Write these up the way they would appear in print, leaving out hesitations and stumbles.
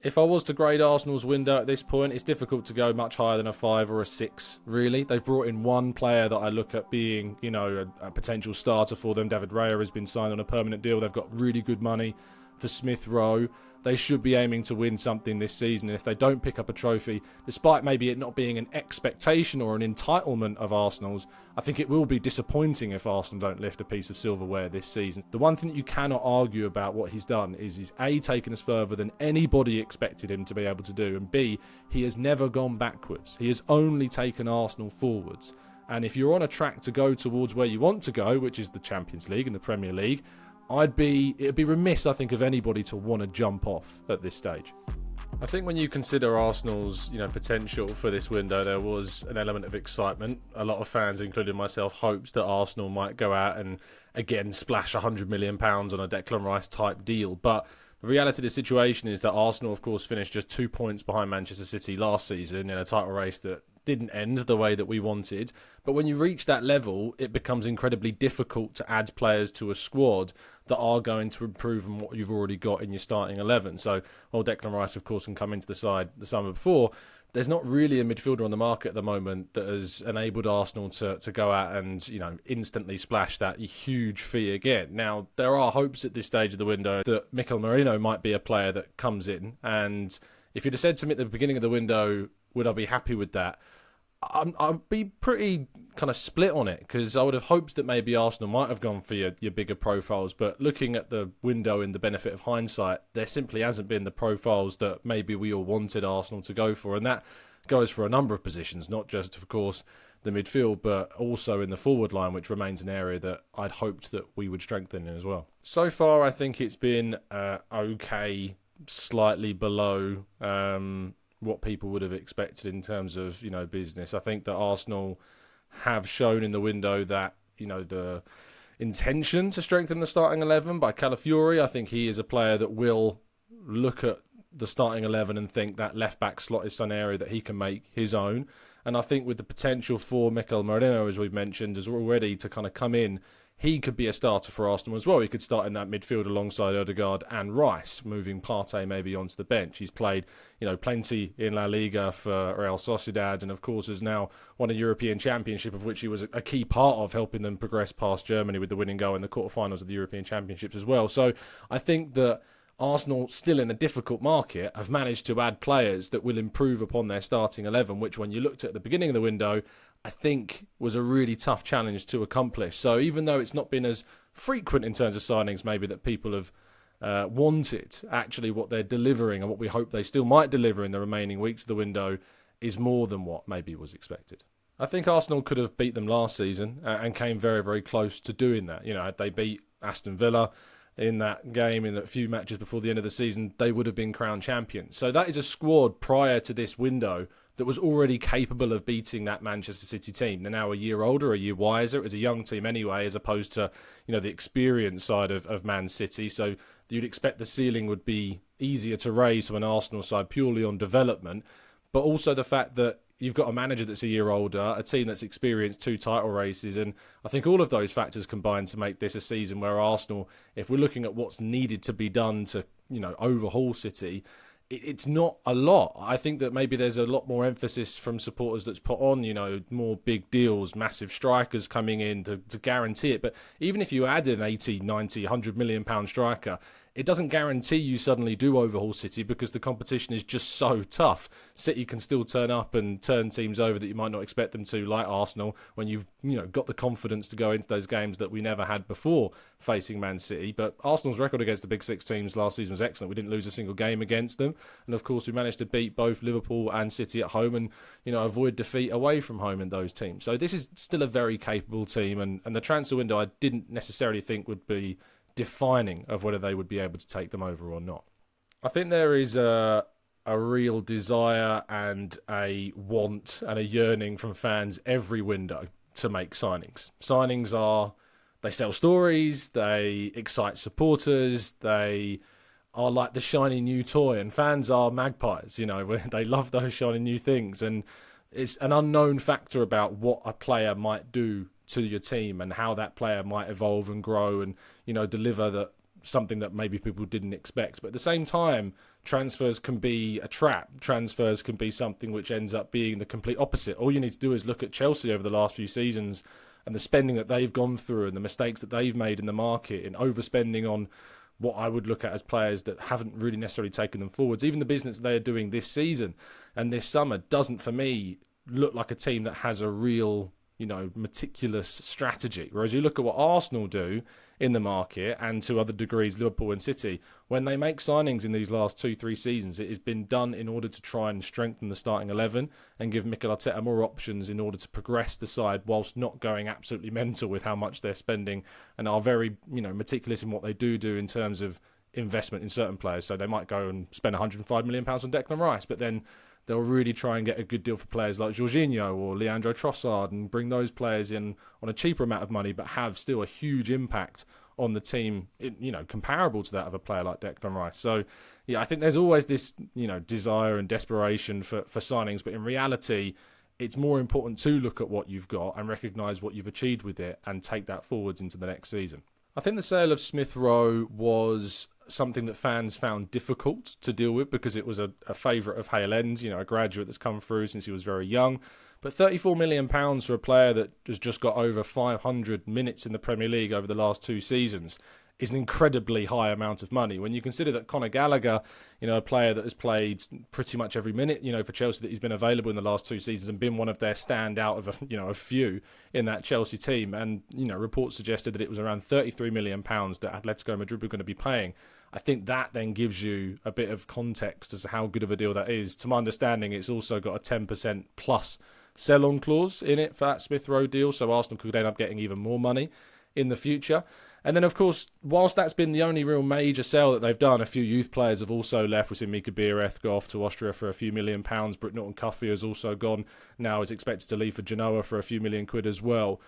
If I was to grade Arsenal's window at this point, it's difficult to go much higher than a 5 or a 6, really. They've brought in one player that I look at being, a potential starter for them. David Raya has been signed on a permanent deal. They've got really good money for Smith Rowe. They should be aiming to win something this season. And if they don't pick up a trophy, despite maybe it not being an expectation or an entitlement of Arsenal's, I think it will be disappointing if Arsenal don't lift a piece of silverware this season. The one thing that you cannot argue about what he's done is he's A, taken us further than anybody expected him to be able to do, and B, he has never gone backwards. He has only taken Arsenal forwards. And if you're on a track to go towards where you want to go, which is the Champions League and the Premier League, it'd be remiss, I think, of anybody to want to jump off at this stage. I think when you consider Arsenal's, potential for this window, there was an element of excitement. A lot of fans, including myself, hoped that Arsenal might go out and again splash £100 million on a Declan Rice type deal. But the reality of the situation is that Arsenal, of course, finished just 2 points behind Manchester City last season in a title race that didn't end the way that we wanted. But when you reach that level, it becomes incredibly difficult to add players to a squad that are going to improve on what you've already got in your starting 11. So, while Declan Rice, of course, can come into the side the summer before, there's not really a midfielder on the market at the moment that has enabled Arsenal to go out and, instantly splash that huge fee again. Now, there are hopes at this stage of the window that Mikel Arteta might be a player that comes in. And if you'd have said to me at the beginning of the window, would I be happy with that? I'd be pretty kind of split on it, because I would have hoped that maybe Arsenal might have gone for your bigger profiles, but looking at the window in the benefit of hindsight, there simply hasn't been the profiles that maybe we all wanted Arsenal to go for, and that goes for a number of positions, not just, of course, the midfield, but also in the forward line, which remains an area that I'd hoped that we would strengthen in as well. So far, I think it's been okay, slightly below what people would have expected in terms of, business. I think that Arsenal have shown in the window that, the intention to strengthen the starting 11 by Calafiori. I think he is a player that will look at the starting 11 and think that left-back slot is an area that he can make his own. And I think with the potential for Mikel Arteta, as we've mentioned, as already to kind of come in, he could be a starter for Arsenal as well. He could start in that midfield alongside Odegaard and Rice, moving Partey maybe onto the bench. He's played, plenty in La Liga for Real Sociedad, and of course has now won a European Championship, of which he was a key part of, helping them progress past Germany with the winning goal in the quarterfinals of the European Championships as well. So I think that Arsenal, still in a difficult market, have managed to add players that will improve upon their starting 11, which when you looked at the beginning of the window, I think was a really tough challenge to accomplish. So even though it's not been as frequent in terms of signings maybe that people have wanted, actually what they're delivering and what we hope they still might deliver in the remaining weeks of the window is more than what maybe was expected. I think Arsenal could have beat them last season and came very, very close to doing that. Had they beat Aston Villa in that game in a few matches before the end of the season, they would have been crowned champions. So that is a squad prior to this window that was already capable of beating that Manchester City team. They're now a year older, a year wiser. It was a young team anyway, as opposed to, the experience side of Man City. So you'd expect the ceiling would be easier to raise from an Arsenal side purely on development, but also the fact that you've got a manager that's a year older, a team that's experienced 2 title races, and I think all of those factors combine to make this a season where Arsenal, if we're looking at what's needed to be done to, overhaul City, it's not a lot. I think that maybe there's a lot more emphasis from supporters that's put on, more big deals, massive strikers coming in to guarantee it. But even if you add an 80, 90, £100 million striker, it doesn't guarantee you suddenly do overhaul City, because the competition is just so tough. City can still turn up and turn teams over that you might not expect them to, like Arsenal, when you've got the confidence to go into those games that we never had before facing Man City. But Arsenal's record against the Big Six teams last season was excellent. We didn't lose a single game against them. And of course, we managed to beat both Liverpool and City at home and, avoid defeat away from home in those teams. So this is still a very capable team. And the transfer window I didn't necessarily think would be defining of whether they would be able to take them over or not. I think there is a real desire and a want and a yearning from fans every window to make signings. Signings they sell stories, they excite supporters, they are like the shiny new toy, and fans are magpies, they love those shiny new things, and it's an unknown factor about what a player might do to your team and how that player might evolve and grow and, deliver that something that maybe people didn't expect. But at the same time, transfers can be a trap. Transfers can be something which ends up being the complete opposite. All you need to do is look at Chelsea over the last few seasons and the spending that they've gone through and the mistakes that they've made in the market in overspending on what I would look at as players that haven't really necessarily taken them forwards. Even the business they are doing this season and this summer doesn't, for me, look like a team that has a real, meticulous strategy. Whereas you look at what Arsenal do in the market, and to other degrees Liverpool and City, when they make signings in these last 2-3 seasons, it has been done in order to try and strengthen the starting 11 and give Mikel Arteta more options in order to progress the side whilst not going absolutely mental with how much they're spending, and are very meticulous in what they do in terms of investment in certain players. So they might go and spend £105 million on Declan Rice, but then they'll really try and get a good deal for players like Jorginho or Leandro Trossard and bring those players in on a cheaper amount of money, but have still a huge impact on the team, comparable to that of a player like Declan Rice. So, yeah, I think there's always this, desire and desperation for signings, but in reality, it's more important to look at what you've got and recognise what you've achieved with it and take that forwards into the next season. I think the sale of Smith Rowe was something that fans found difficult to deal with because it was a favourite of Hale End, a graduate that's come through since he was very young. But £34 million for a player that has just got over 500 minutes in the Premier League over the last 2 seasons is an incredibly high amount of money. When you consider that Conor Gallagher, a player that has played pretty much every minute, for Chelsea, that he's been available in the last 2 seasons and been one of their standout of a few in that Chelsea team. And, reports suggested that it was around £33 million that Atletico Madrid were going to be paying. I think that then gives you a bit of context as to how good of a deal that is. To my understanding, it's also got a 10% plus sell-on clause in it for that Smith Rowe deal, so Arsenal could end up getting even more money in the future. And then, of course, whilst that's been the only real major sale that they've done, a few youth players have also left. We've seen Mika Biereth go off to Austria for a few £1 million. Britt Norton-Cuffy has also gone. Now is expected to leave for Genoa for a few £1 million as well.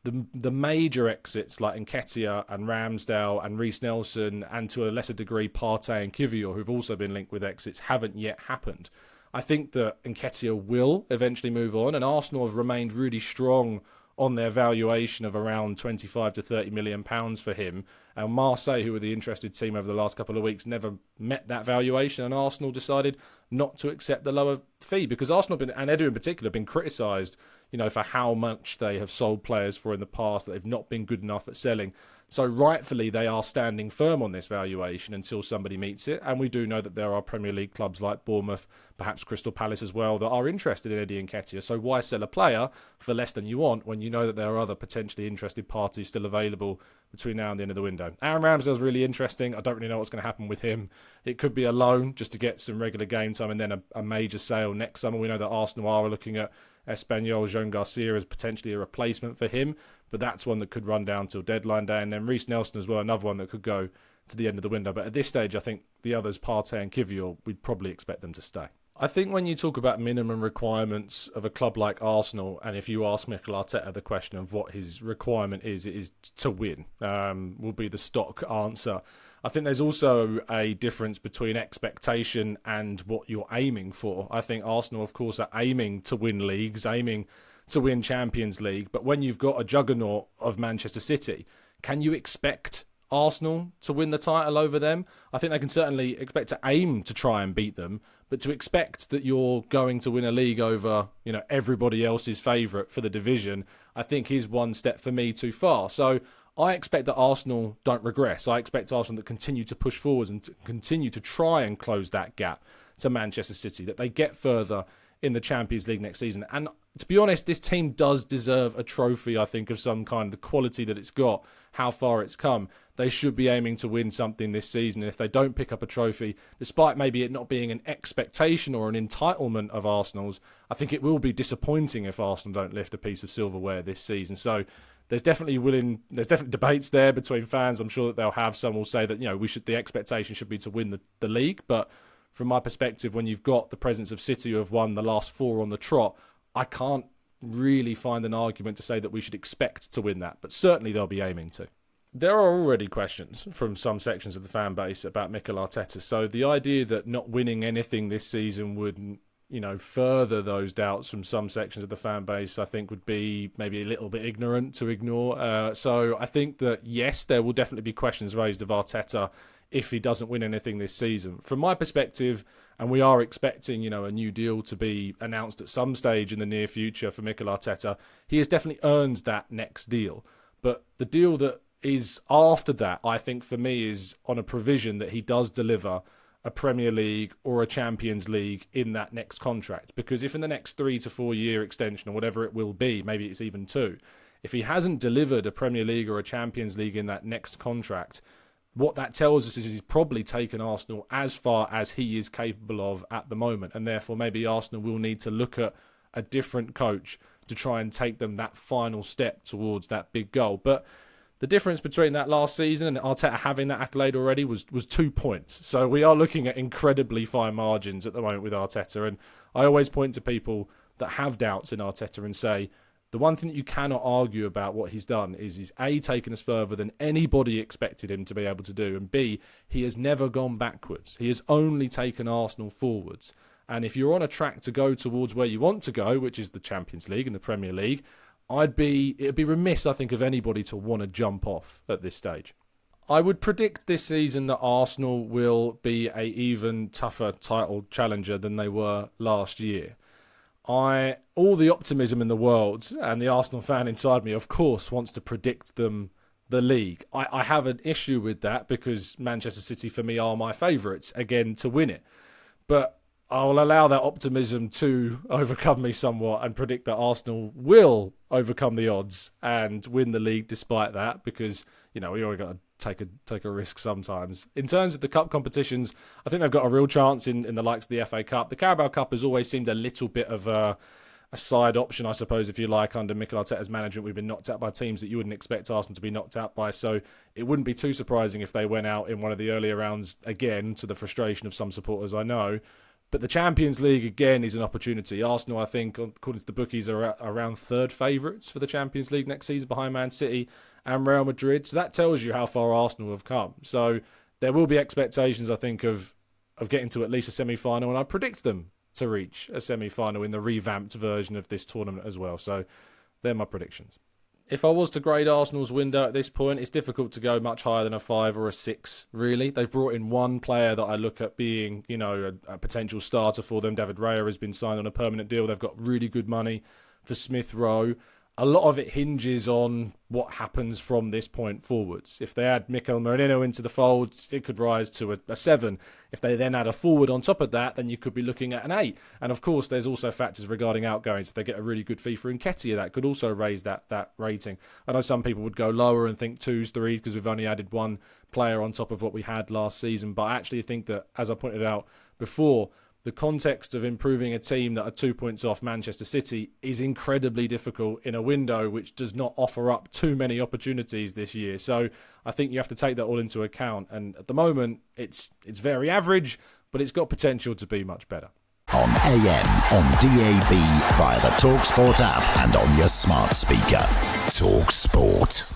The major exits like Nketiah and Ramsdale and Reece Nelson, and to a lesser degree Partey and Kivior, who've also been linked with exits, haven't yet happened. I think that Nketiah will eventually move on, and Arsenal have remained really strong on their valuation of around £25 to £30 million for him. And Marseille, who were the interested team over the last couple of weeks, never met that valuation, and Arsenal decided not to accept the lower fee because Arsenal, and Edu in particular, have been criticised, for how much they have sold players for in the past, that they've not been good enough at selling. So rightfully, they are standing firm on this valuation until somebody meets it. And we do know that there are Premier League clubs like Bournemouth, perhaps Crystal Palace as well, that are interested in Eddie Nketiah. So why sell a player for less than you want when you know that there are other potentially interested parties still available between now and the end of the window? Aaron Ramsdale's really interesting. I don't really know what's going to happen with him. It could be a loan just to get some regular game time and then a major sale next summer. We know that Arsenal are looking at Espanyol, Jean Garcia as potentially a replacement for him, but that's one that could run down till deadline day. And then Reece Nelson as well, another one that could go to the end of the window. But at this stage, I think the others, Partey and Kivior, we'd probably expect them to stay. I think when you talk about minimum requirements of a club like Arsenal, and if you ask Mikel Arteta the question of what his requirement is, it is to win, will be the stock answer. I think there's also a difference between expectation and what you're aiming for. I think Arsenal, of course, are aiming to win leagues, aiming to win Champions League, but when you've got a juggernaut of Manchester City, can you expect Arsenal to win the title over them? I think they can certainly expect to aim to try and beat them, but to expect that you're going to win a league over, everybody else's favourite for the division, I think is one step for me too far. So I expect that Arsenal don't regress. I expect Arsenal to continue to push forwards and to continue to try and close that gap to Manchester City, that they get further in the Champions League next season. And to be honest, this team does deserve a trophy, I think, of some kind. The quality that it's got, how far it's come, they should be aiming to win something this season. And if they don't pick up a trophy, despite maybe it not being an expectation or an entitlement of Arsenal's, I think it will be disappointing if Arsenal don't lift a piece of silverware this season. So there's definitely debates there between fans. I'm sure that they'll have. Some will say that the expectation should be to win the league, but from my perspective, when you've got the presence of City who have won the last 4 on the trot, I can't really find an argument to say that we should expect to win that, but certainly they'll be aiming to. There are already questions from some sections of the fan base about Mikel Arteta, so the idea that not winning anything this season would further those doubts from some sections of the fan base, I think would be maybe a little bit ignorant to ignore. So I think that, yes, there will definitely be questions raised of Arteta if he doesn't win anything this season. From my perspective, and we are expecting, a new deal to be announced at some stage in the near future for Mikel Arteta, he has definitely earned that next deal. But the deal that is after that, I think for me, is on a provision that he does deliver a Premier League or a Champions League in that next contract. Because if in the next 3 to 4 year extension, or whatever it will be, maybe it's even 2, if he hasn't delivered a Premier League or a Champions League in that next contract, what that tells us is he's probably taken Arsenal as far as he is capable of at the moment. And therefore, maybe Arsenal will need to look at a different coach to try and take them that final step towards that big goal. But the difference between that last season and Arteta having that accolade already was 2 points. So we are looking at incredibly fine margins at the moment with Arteta. And I always point to people that have doubts in Arteta and say, the one thing that you cannot argue about what he's done is he's A, taken us further than anybody expected him to be able to do, and B, he has never gone backwards. He has only taken Arsenal forwards. And if you're on a track to go towards where you want to go, which is the Champions League and the Premier League, it'd be remiss, I think, of anybody to want to jump off at this stage. I would predict this season that Arsenal will be a even tougher title challenger than they were last year. All the optimism in the world, and the Arsenal fan inside me, of course, wants to predict them the league. I have an issue with that because Manchester City, for me, are my favourites, again, to win it. But I'll allow that optimism to overcome me somewhat and predict that Arsenal will overcome the odds and win the league despite that, because, we always got to take a risk sometimes. In terms of the cup competitions, I think they've got a real chance in the likes of the FA Cup. The Carabao Cup has always seemed a little bit of a side option, I suppose, if you like, under Mikel Arteta's management. We've been knocked out by teams that you wouldn't expect Arsenal to be knocked out by, so it wouldn't be too surprising if they went out in one of the earlier rounds again, to the frustration of some supporters I know. But the Champions League, again, is an opportunity. Arsenal, I think, according to the bookies, are around third favourites for the Champions League next season, behind Man City and Real Madrid. So that tells you how far Arsenal have come. So there will be expectations, I think, of getting to at least a semi-final, and I predict them to reach a semi-final in the revamped version of this tournament as well. So they're my predictions. If I was to grade Arsenal's window at this point, it's difficult to go much higher than a 5 or a 6, really. They've brought in one player that I look at being, a potential starter for them. David Raya has been signed on a permanent deal. They've got really good money for Smith Rowe. A lot of it hinges on what happens from this point forwards. If they add Mikel Merino into the fold, it could rise to a 7. If they then add a forward on top of that, then you could be looking at an 8. And of course, there's also factors regarding outgoings. If they get a really good fee for Nketiah, that could also raise that rating. I know some people would go lower and think 2s, 3s, because we've only added one player on top of what we had last season. But I actually think that, as I pointed out before, the context of improving a team that are 2 points off Manchester City is incredibly difficult in a window which does not offer up too many opportunities this year. So I think you have to take that all into account. And at the moment, it's very average, but it's got potential to be much better. On AM, on DAB, via the talkSPORT app and on your smart speaker. talkSPORT.